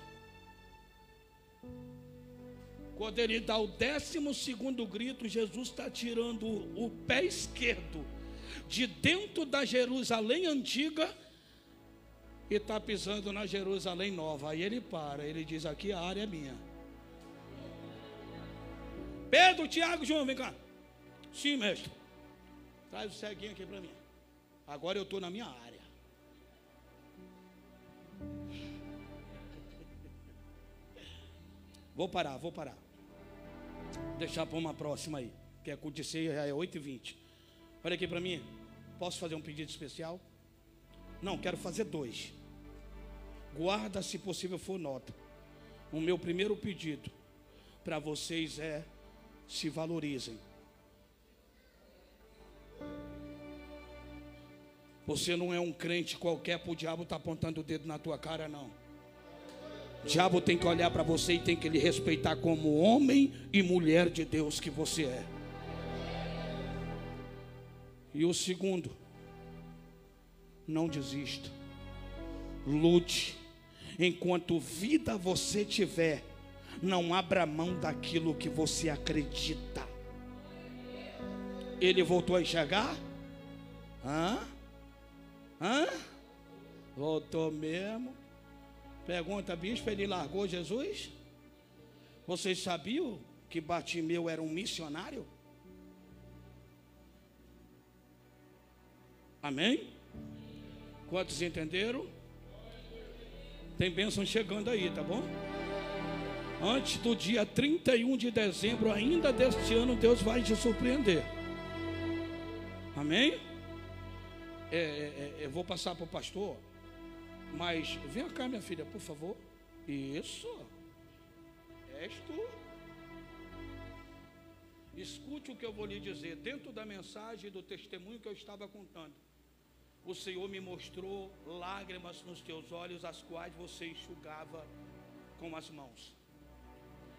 Quando ele dá o 12º grito, Jesus está tirando o pé esquerdo de dentro da Jerusalém antiga e está pisando na Jerusalém nova. Aí ele para, ele diz: aqui a área é minha. Pedro, Tiago, João, vem cá. Sim, mestre. Traz o ceguinho aqui para mim. Agora eu estou na minha área. Vou parar. Deixar para uma próxima aí, que acontecer já é 8h20. Olha aqui para mim. Posso fazer um pedido especial? Não, quero fazer 2. Guarda, se possível for nota. O meu primeiro pedido para vocês é: se valorizem. Você não é um crente qualquer para o diabo estar apontando o dedo na tua cara, não. O diabo tem que olhar para você e tem que lhe respeitar como homem e mulher de Deus que você é. E o segundo, não desista. Lute. Enquanto vida você tiver, não abra mão daquilo que você acredita. Ele voltou a enxergar? Voltou mesmo. Pergunta, bispo, ele largou Jesus? Vocês sabiam que Bartimeu era um missionário? Amém? Quantos entenderam? Tem bênção chegando aí, tá bom? Antes do dia 31 de dezembro, ainda deste ano, Deus vai te surpreender. Amém? Eu vou passar para o pastor, mas vem cá, minha filha, por favor. Isso. És tu. Escute o que eu vou lhe dizer. Dentro da mensagem, do testemunho que eu estava contando, o Senhor me mostrou lágrimas nos teus olhos, as quais você enxugava com as mãos.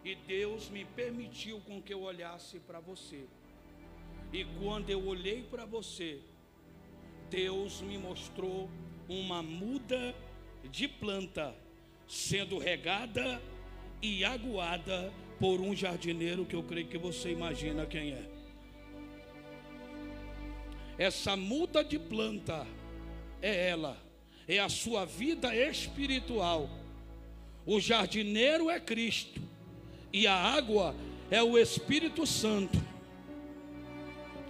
E Deus me permitiu com que eu olhasse para você. E quando eu olhei para você, Deus me mostrou uma muda de planta sendo regada e aguada por um jardineiro que eu creio que você imagina quem é. Essa muda de planta é ela, é a sua vida espiritual. O jardineiro é Cristo e a água é o Espírito Santo.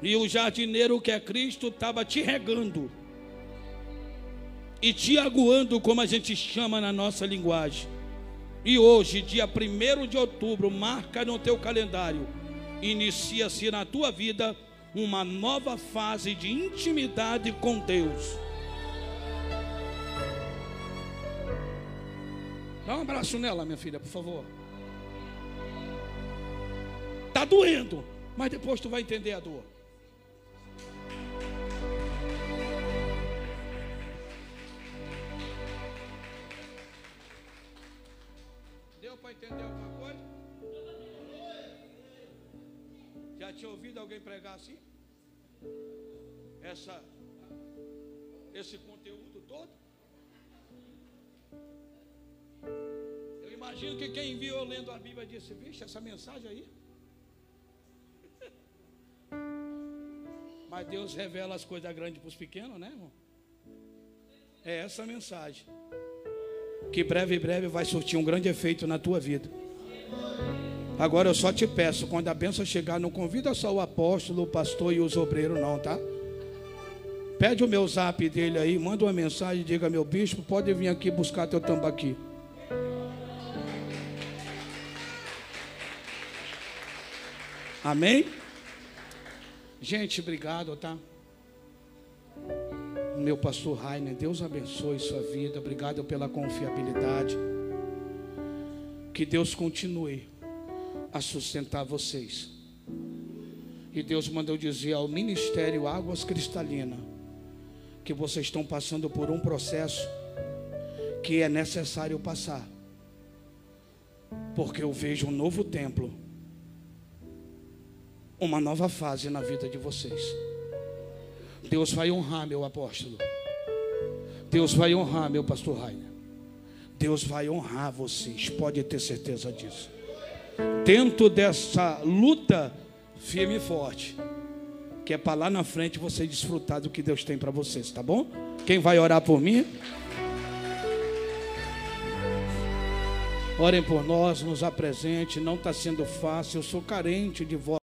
E o jardineiro que é Cristo estava te regando e te aguando, como a gente chama na nossa linguagem. E hoje, dia 1º de outubro, marca no teu calendário, inicia-se na tua vida uma nova fase de intimidade com Deus. Dá um abraço nela, minha filha, por favor. Está doendo, mas depois tu vai entender a dor. Deu para entender alguma coisa? Já tinha ouvido alguém pregar assim? Esse conteúdo todo? Eu imagino que quem viu eu lendo a Bíblia disse: vixe, essa mensagem aí. Mas Deus revela as coisas grandes para os pequenos, né, irmão? É essa mensagem que breve vai surtir um grande efeito na tua vida. Agora eu só te peço, quando a bênção chegar, não convida só o apóstolo, o pastor e os obreiros não, tá? Pede o meu zap dele aí, manda uma mensagem, diga: meu bispo, pode vir aqui buscar teu tambaqui. Amém? Gente, obrigado, tá? Meu pastor Rainer, Deus abençoe sua vida. Obrigado pela confiabilidade. Que Deus continue a sustentar vocês. E Deus mandou dizer ao Ministério Águas Cristalinas que vocês estão passando por um processo que é necessário passar, porque eu vejo um novo templo, uma nova fase na vida de vocês. Deus vai honrar, meu apóstolo. Deus vai honrar, meu pastor Rainer. Deus vai honrar vocês, pode ter certeza disso. Dentro dessa luta firme e forte, que é para lá na frente você desfrutar do que Deus tem para vocês, tá bom? Quem vai orar por mim? Orem por nós, nos apresente. Não está sendo fácil, eu sou carente de voz.